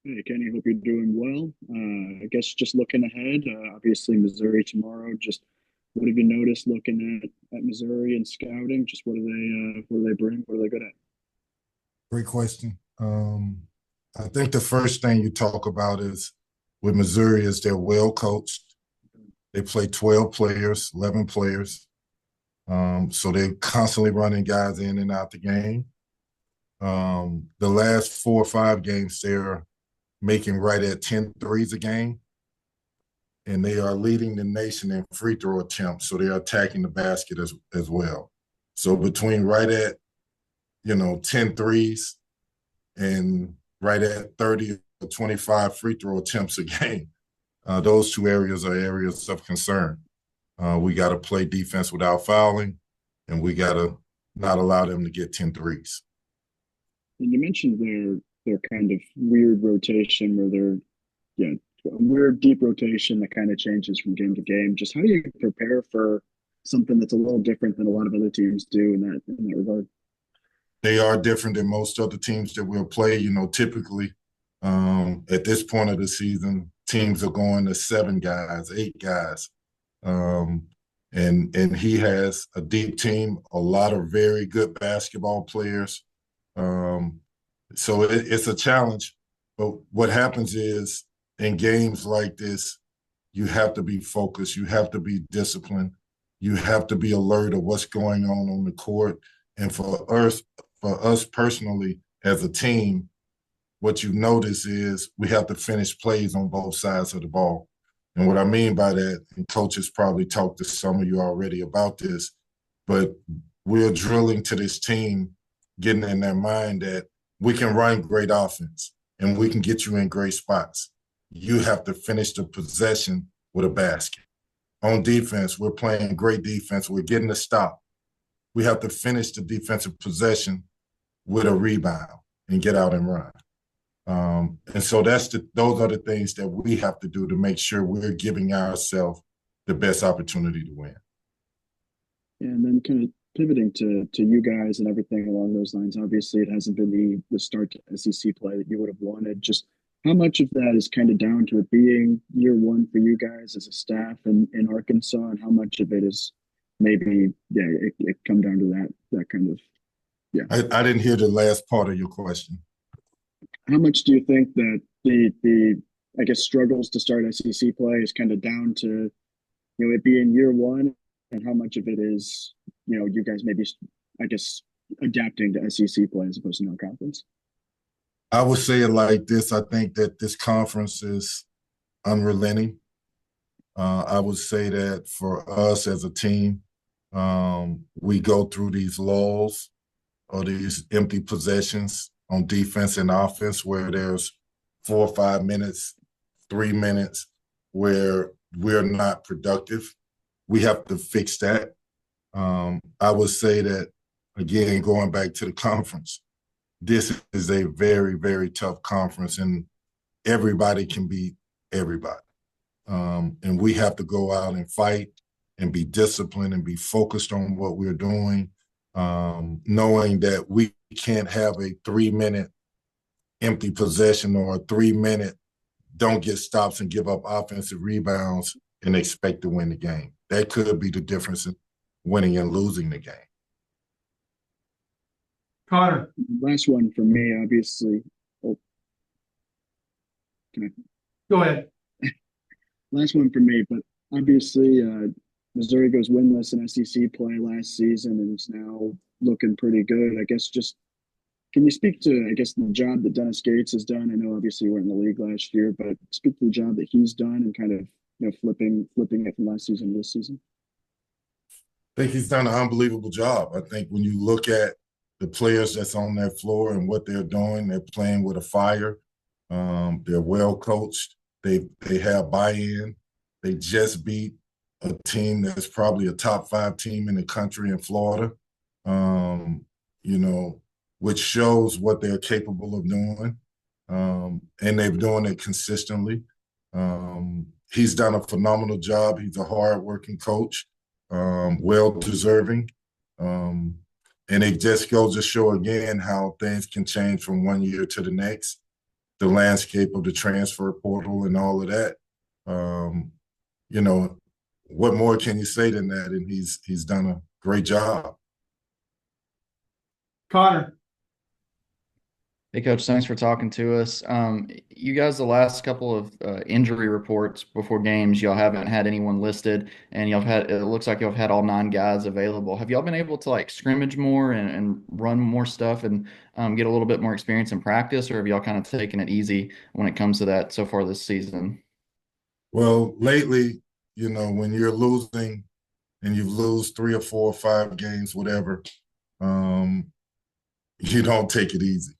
Hey, Kenny, hope you're doing well. I guess just looking ahead, obviously Missouri tomorrow. Just what have you noticed looking at Missouri and scouting? Just what do they bring? What are they good at? Great question. I think the first thing you talk about is with Missouri is they're well coached. They play 12 players, 11 players. So they're constantly running guys in and out the game. The last 4 or 5 games, they're making right at 10 threes a game, and they are leading the nation in free throw attempts. So they're attacking the basket as well. So between right at, 10 threes and right at 30 or 25 free throw attempts a game. Those two areas are areas of concern. We got to play defense without fouling, and we got to not allow them to get 10 threes. And you mentioned their kind of weird rotation where they're yeah, a weird deep rotation that kind of changes from game to game. Just how do you prepare for something that's a little different than a lot of other teams do in that regard? They are different than most other teams that we'll play. Typically at this point of the season, teams are going to 7 guys, 8 guys. And he has a deep team, a lot of very good basketball players. Um, so it's a challenge. But what happens is in games like this, you have to be focused. You have to be disciplined. You have to be alert of what's going on the court. And for us personally as a team, what you notice is we have to finish plays on both sides of the ball. And what I mean by that, and coaches probably talked to some of you already about this, but we're drilling to this team, getting in their mind that we can run great offense and we can get you in great spots. You have to finish the possession with a basket. On defense, we're playing great defense. We're getting a stop. We have to finish the defensive possession with a rebound and get out and run. And so those are the things that we have to do to make sure we're giving ourselves the best opportunity to win. And then kind of pivoting to you guys and everything along those lines. Obviously, it hasn't been the start to SEC play that you would have wanted. Just how much of that is kind of down to it being year one for you guys as a staff in Arkansas, and how much of it is maybe it come down to that kind of yeah. I didn't hear the last part of your question. How much do you think that the I guess struggles to start SEC play is kind of down to it being year one, and how much of it is you guys maybe I guess adapting to SEC play as opposed to no conference? I would say it like this. I think that this conference is unrelenting. I would say that for us as a team, we go through these lulls or these empty possessions on defense and offense where there's 4 or 5 minutes, 3 minutes where we're not productive. We have to fix that. I would say that, again, going back to the conference, this is a very, very tough conference, and everybody can beat everybody. And we have to go out and fight and be disciplined and be focused on what we're doing, knowing that we can't have a 3-minute empty possession or a 3-minute don't get stops and give up offensive rebounds and expect to win the game. That could be the difference in winning and losing the game. Connor, Last one for me, obviously. Oh, can I? go ahead. Last one for me, but obviously Missouri goes winless in SEC play last season and is now looking pretty good. I guess just can you speak to, I guess, the job that Dennis Gates has done? I know obviously you weren't in the league last year, but speak to the job that he's done and kind of, flipping it from last season to this season. I think he's done an unbelievable job. I think when you look at the players that's on that floor and what they're doing, they're playing with a fire. They're well coached. They have buy-in. They just beat a team that's probably a top 5 team in the country in Florida, which shows what they're capable of doing. And they're doing it consistently. He's done a phenomenal job. He's a hard-working coach, well-deserving. And it just goes to show again how things can change from one year to the next. the landscape of the transfer portal and all of that. Um, you know, what more can you say than that? And he's done a great job. Connor. Hey, Coach, thanks for talking to us. You guys, the last couple of injury reports before games, y'all haven't had anyone listed, and it looks like y'all have had all 9 guys available. Have y'all been able to like scrimmage more and run more stuff and get a little bit more experience in practice, or have y'all kind of taken it easy when it comes to that so far this season? Well, lately, when you're losing and you lose 3 or 4 or 5 games, whatever, um, you don't take it easy.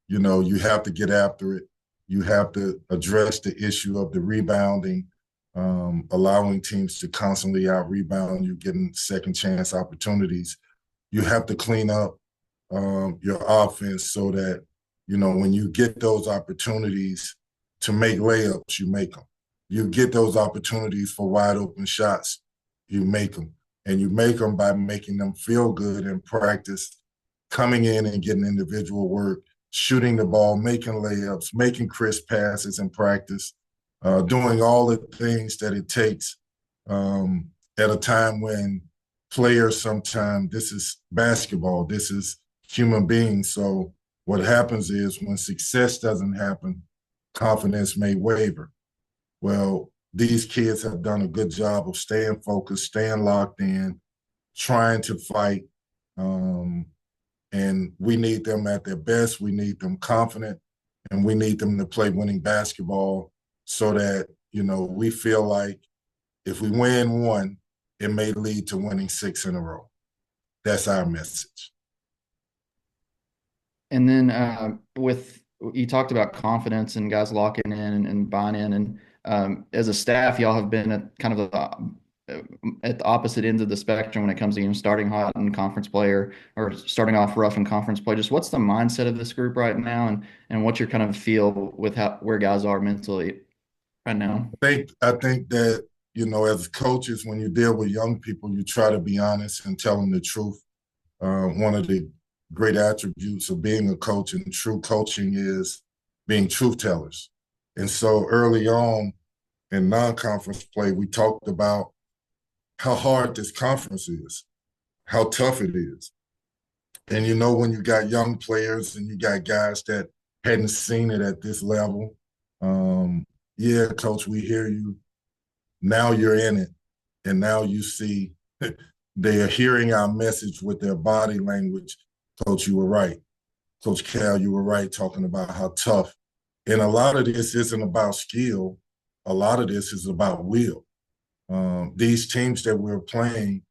You have to get after it. You have to address the issue of the rebounding, allowing teams to constantly out rebound you, getting second chance opportunities. You have to clean up your offense so that, when you get those opportunities to make layups, you make them. You get those opportunities for wide open shots, you make them. And you make them by making them feel good in practice, coming in and getting individual work, shooting the ball, making layups, making crisp passes in practice, doing all the things that it takes at a time when players sometimes, this is basketball, this is human beings. So what happens is when success doesn't happen, confidence may waver. Well, these kids have done a good job of staying focused, staying locked in, trying to fight. And we need them at their best. We need them confident, and we need them to play winning basketball so that, we feel like if we win one, it may lead to winning 6 in a row. That's our message. And then with you talked about confidence and guys locking in and buying in, and as a staff, y'all have been at kind of at the opposite ends of the spectrum when it comes to starting hot in conference play or starting off rough in conference play. Just what's the mindset of this group right now, and what's your kind of feel with where guys are mentally right now? I think that, as coaches, when you deal with young people, you try to be honest and tell them the truth. One of the great attributes of being a coach and true coaching is being truth tellers. And so early on in non-conference play, we talked about how hard this conference is, how tough it is. And when you got young players and you got guys that hadn't seen it at this level, yeah, coach, we hear you. Now you're in it. And now you see they are hearing our message with their body language. Coach, you were right. Coach Cal, you were right, talking about how tough. And a lot of this isn't about skill. A lot of this is about will. These teams that we're playing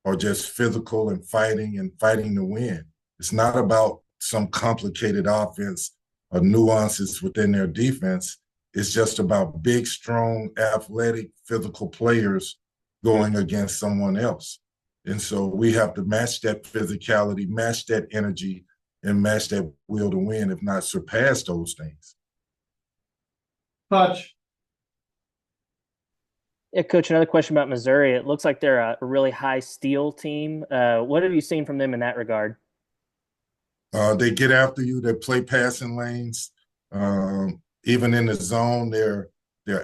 are just physical and fighting to win. It's not about some complicated offense or nuances within their defense. It's just about big, strong, athletic, physical players going against someone else. And so we have to match that physicality, match that energy, and match that will to win, if not surpass those things. Touch. Yeah, Coach, another question about Missouri. It looks like they're a really high steal team. What have you seen from them in that regard? They get after you. They play passing lanes. Even in the zone, they're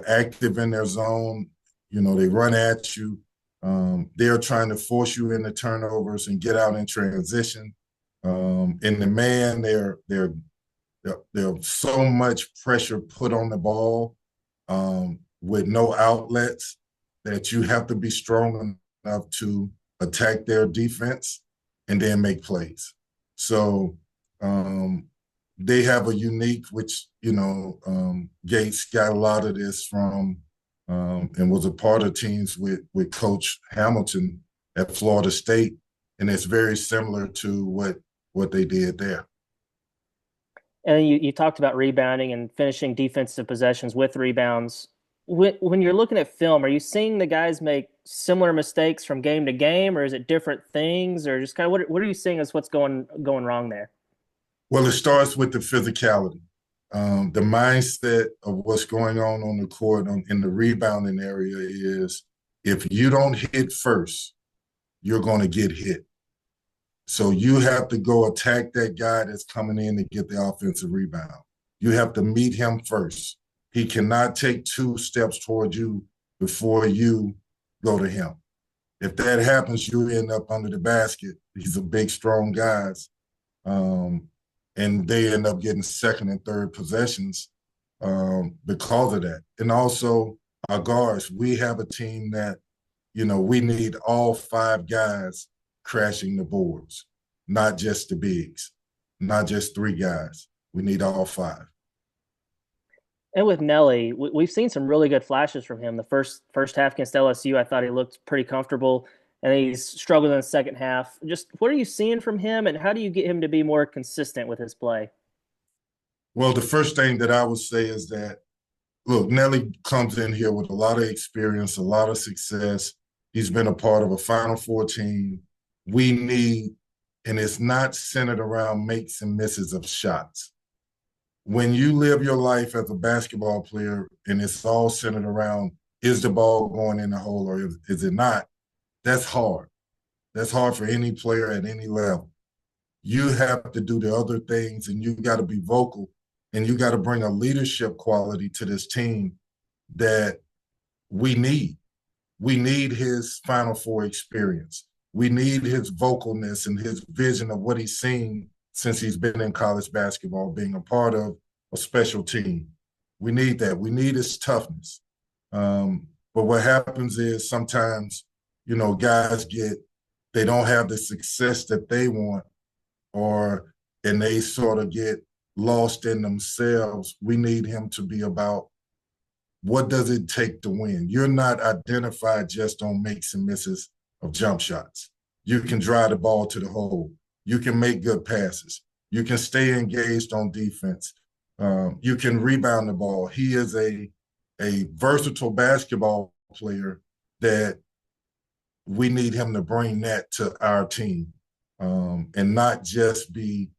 active in their zone. They run at you. They're trying to force you into turnovers and get out in transition. In the man, there's so much pressure put on the ball with no outlets that you have to be strong enough to attack their defense and then make plays. So they have a unique, which, Gates got a lot of this from and was a part of teams with Coach Hamilton at Florida State. And it's very similar to what they did there. And you talked about rebounding and finishing defensive possessions with rebounds. When you're looking at film, are you seeing the guys make similar mistakes from game to game, or is it different things, or just kind of what are you seeing as what's going wrong there? Well, it starts with the physicality, the mindset of what's going on the court in the rebounding area is if you don't hit first, you're going to get hit. So you have to go attack that guy that's coming in to get the offensive rebound. You have to meet him first. He cannot take 2 steps toward you before you go to him. If that happens, you end up under the basket. These are big, strong guys. And they end up getting second and third possessions because of that. And also our guards, we have a team that, we need all 5 guys crashing the boards, not just the bigs, not just 3 guys. We need all 5. And with Nelly, we've seen some really good flashes from him. The first half against LSU, I thought he looked pretty comfortable, and he's struggled in the second half. Just what are you seeing from him, and how do you get him to be more consistent with his play? Well, the first thing that I would say is that, look, Nelly comes in here with a lot of experience, a lot of success. He's been a part of a Final Four team. We need, and it's not centered around makes and misses of shots. When you live your life as a basketball player and it's all centered around, is the ball going in the hole or is it not? That's hard. That's hard for any player at any level. You have to do the other things, and you got to be vocal, and you got to bring a leadership quality to this team that we need. We need his Final Four experience. We need his vocalness and his vision of what he's seen since he's been in college basketball, being a part of a special team. We need that. We need his toughness. But what happens is sometimes, guys they don't have the success that they want, and they sort of get lost in themselves. We need him to be about, what does it take to win? You're not identified just on makes and misses of jump shots. You can drive the ball to the hole. You can make good passes. You can stay engaged on defense. You can rebound the ball. He is a versatile basketball player that we need him to bring that to our team, and not just be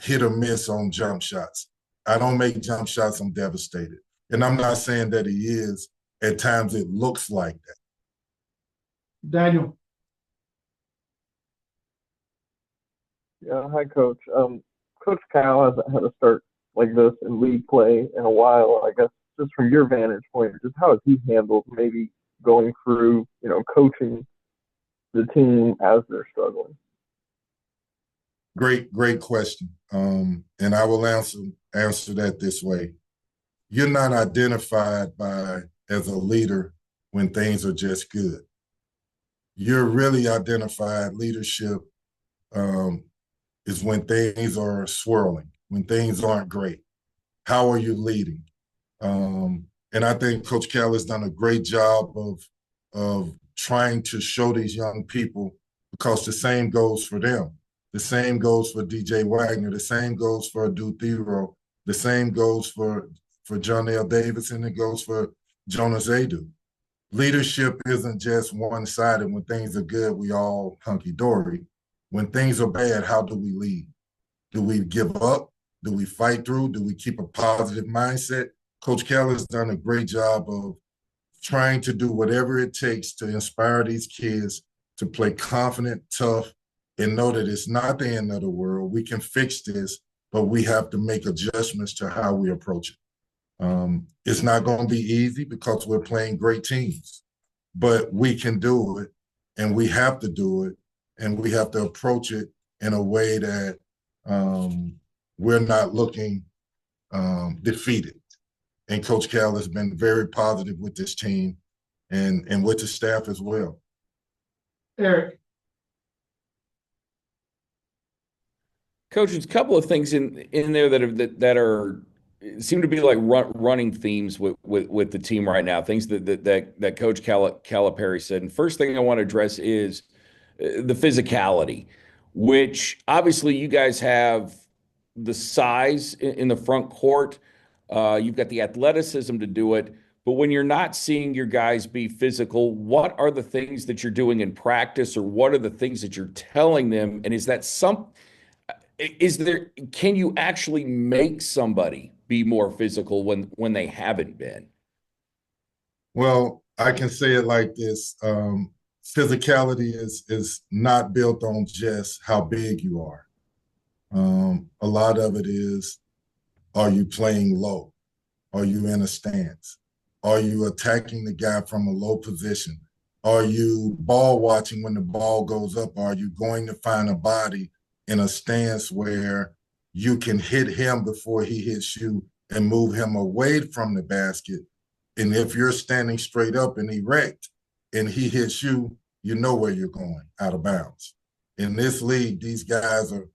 hit or miss on jump shots. I don't make jump shots, I'm devastated. And I'm not saying that he is. At times it looks like that. Daniel. Yeah, hi, Coach. Coach Cal hasn't had a start like this in league play in a while. I guess just from your vantage point, just how has he handled maybe going through, coaching the team as they're struggling? Great question. And I will answer that this way. You're not identified as a leader when things are just good. You're really identified. Leadership is when things are swirling, when things aren't great. How are you leading? And I think Coach Cal has done a great job of trying to show these young people, because the same goes for them. The same goes for DJ Wagner. The same goes for Adu Thero. The same goes for John L. Davis, and it goes for Jonas Adu. Leadership isn't just one-sided. When things are good, we all hunky-dory. When things are bad, how do we lead? Do we give up? Do we fight through? Do we keep a positive mindset? Coach Cal has done a great job of trying to do whatever it takes to inspire these kids to play confident, tough, and know that it's not the end of the world. We can fix this, but we have to make adjustments to how we approach it. It's not going to be easy because we're playing great teams, but we can do it, and we have to do it, and we have to approach it in a way that we're not looking defeated. And Coach Cal has been very positive with this team and with the staff as well. Eric. Coach, there's a couple of things in there that are seem to be like running themes with the team right now. Things that Coach Calipari said. And first thing I want to address is the physicality, which obviously you guys have the size in the front court. You've got the athleticism to do it. But when you're not seeing your guys be physical, what are the things that you're doing in practice, or what are the things that you're telling them? And can you actually make somebody be more physical when they haven't been? Well, I can say it like this. Physicality is not built on just how big you are. A lot of it is, are you playing low? Are you in a stance? Are you attacking the guy from a low position? Are you ball watching when the ball goes up? Are you going to find a body in a stance where you can hit him before he hits you and move him away from the basket? And if you're standing straight up and erect and he hits you, you know where you're going, out of bounds. In this league, these guys are,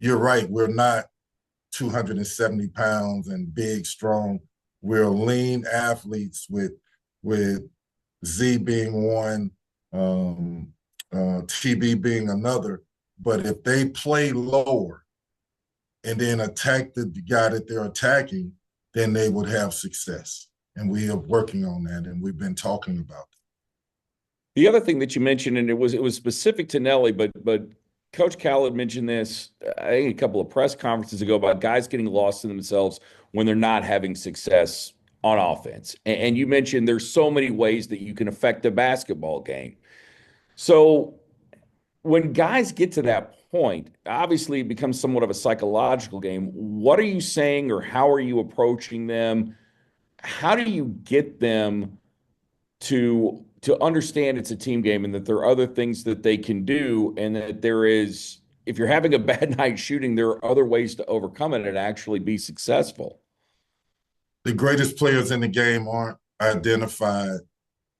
you're right, we're not 270 pounds and big, strong. We're lean athletes with Z being one, TB being another. But if they play lower and then attack the guy that they're attacking, then they would have success. And we are working on that, and we've been talking about that. The other thing that you mentioned, and it was specific to Nelly, but Coach Cal had mentioned this, I think, a couple of press conferences ago about guys getting lost in themselves when they're not having success on offense. And you mentioned there's so many ways that you can affect a basketball game. So when guys get to that point, obviously it becomes somewhat of a psychological game. What are you saying, or how are you approaching them? How do you get them to understand it's a team game and that there are other things that they can do, and that there is, if you're having a bad night shooting, there are other ways to overcome it and actually be successful? The greatest players in the game aren't identified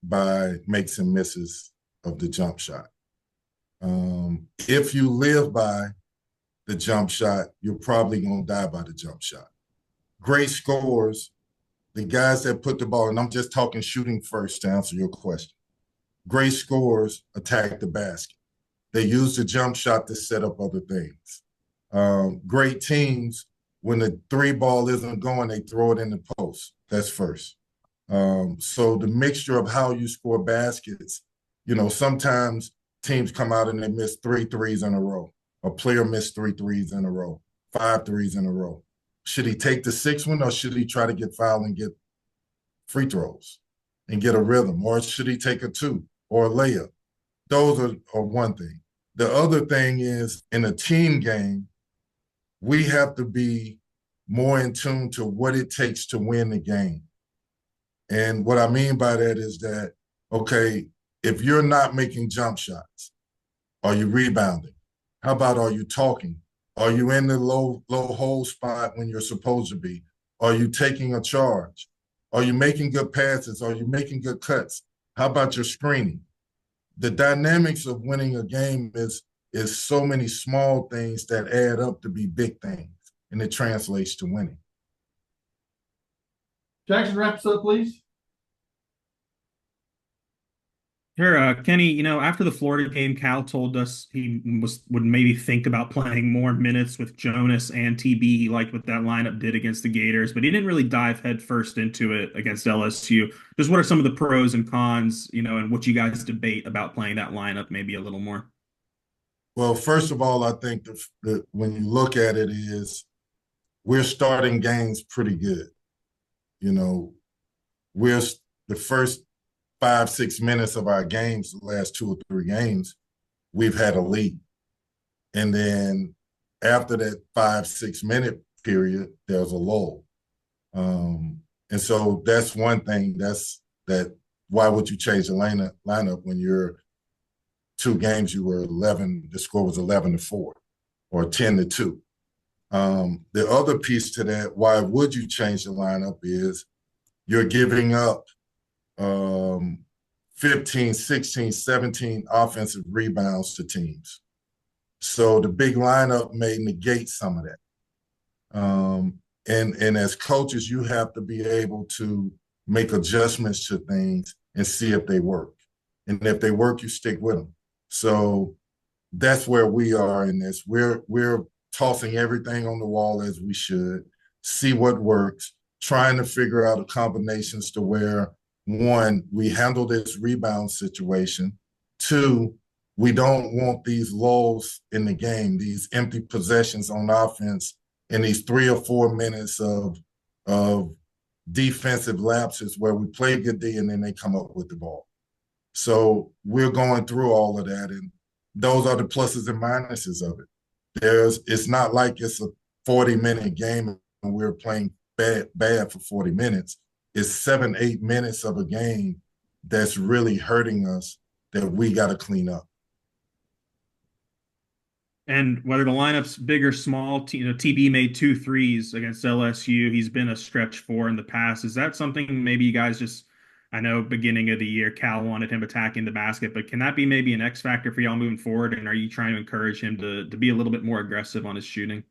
by makes and misses of the jump shot. If you live by the jump shot, you're probably going to die by the jump shot. Great scorers, the guys that put the ball, and I'm just talking shooting first to answer your question. Great scorers attack the basket. They use the jump shot to set up other things. Great teams, when the three ball isn't going, they throw it in the post. That's first. So the mixture of how you score baskets, sometimes teams come out and they miss 3 threes in a row. A player missed 3 threes in a row, 5 threes in a row. Should he take the 6th one, or should he try to get fouled and get free throws and get a rhythm? Or should he take a 2 or a layup? Those are one thing. The other thing is, in a team game, we have to be more in tune to what it takes to win the game. And what I mean by that is that, okay, if you're not making jump shots, are you rebounding? How about, are you talking? Are you in the low hole spot when you're supposed to be? Are you taking a charge? Are you making good passes? Are you making good cuts? How about your screening? The dynamics of winning a game is so many small things that add up to be big things, and it translates to winning. Jackson, wrap us up, please. Sure, Kenny, after the Florida game, Cal told us he would maybe think about playing more minutes with Jonas and TB. He liked what that lineup did against the Gators, but he didn't really dive headfirst into it against LSU. Just what are some of the pros and cons, and what you guys debate about playing that lineup maybe a little more? Well, first of all, I think that when you look at it, is we're starting games pretty good. We're the first 5-6 minutes of our games, the last 2 or 3 games, we've had a lead. And then after that 5-6 minute period, there's a lull. And so that's one thing. Why would you change the lineup when you're 2 games, you were 11, the score was 11-4 or 10-2. The other piece to that, why would you change the lineup, is you're giving up 15, 16, 17 offensive rebounds to teams. So the big lineup may negate some of that. And as coaches, you have to be able to make adjustments to things and see if they work. And if they work, you stick with them. So that's where we are in this. We're tossing everything on the wall as we should, see what works, trying to figure out combinations to where, 1, we handle this rebound situation. 2, we don't want these lulls in the game, these empty possessions on offense, and these 3 or 4 minutes of defensive lapses where we play good D and then they come up with the ball. So we're going through all of that, and those are the pluses and minuses of it. it's not like it's a 40-minute game and we're playing bad for 40 minutes. It's 7-8 minutes of a game that's really hurting us that we got to clean up. And whether the lineup's big or small, TB made 2 threes against LSU. He's been a stretch 4 in the past. Is that something maybe you guys just, I know beginning of the year, Cal wanted him attacking the basket, but can that be maybe an X factor for y'all moving forward? And are you trying to encourage him to be a little bit more aggressive on his shooting?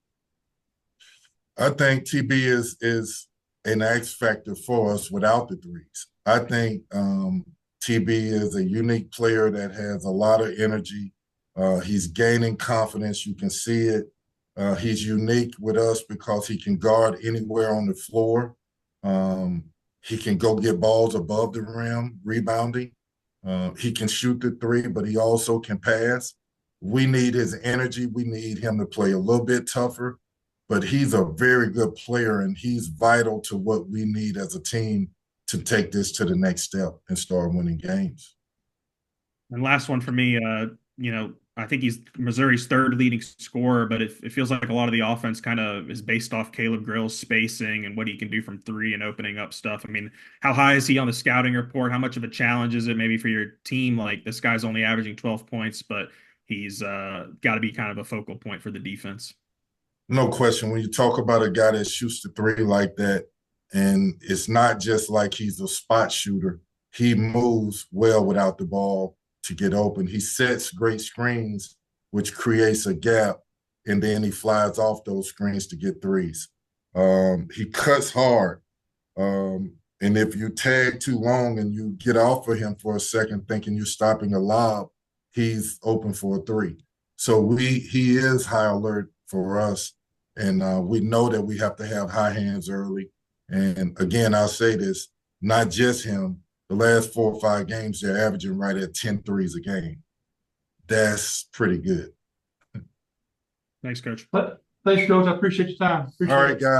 I think TB is an X factor for us without the threes. I think TB is a unique player that has a lot of energy. He's gaining confidence. You can see it. He's unique with us because he can guard anywhere on the floor. He can go get balls above the rim, rebounding. He can shoot the three, but he also can pass. We need his energy. We need him to play a little bit tougher, but he's a very good player, and he's vital to what we need as a team to take this to the next step and start winning games. And last one for me, I think he's Missouri's 3rd leading scorer, but it feels like a lot of the offense kind of is based off Caleb Grill's spacing and what he can do from 3 and opening up stuff. I mean, how high is he on the scouting report? How much of a challenge is it maybe for your team? Like, this guy's only averaging 12 points, but he's got to be kind of a focal point for the defense. No question. When you talk about a guy that shoots the 3 like that, and it's not just like he's a spot shooter, he moves well without the ball to get open. He sets great screens, which creates a gap, and then he flies off those screens to get threes. He cuts hard. And if you tag too long and you get off of him for a second thinking you're stopping a lob, he's open for a 3. So he is high alert for us, and we know that we have to have high hands early. And again, I'll say this, not just him. The last 4 or 5 games, they're averaging right at 10 threes a game. That's pretty good. Thanks, Coach. Thanks, Coach. I appreciate your time. Appreciate All right, it. guys.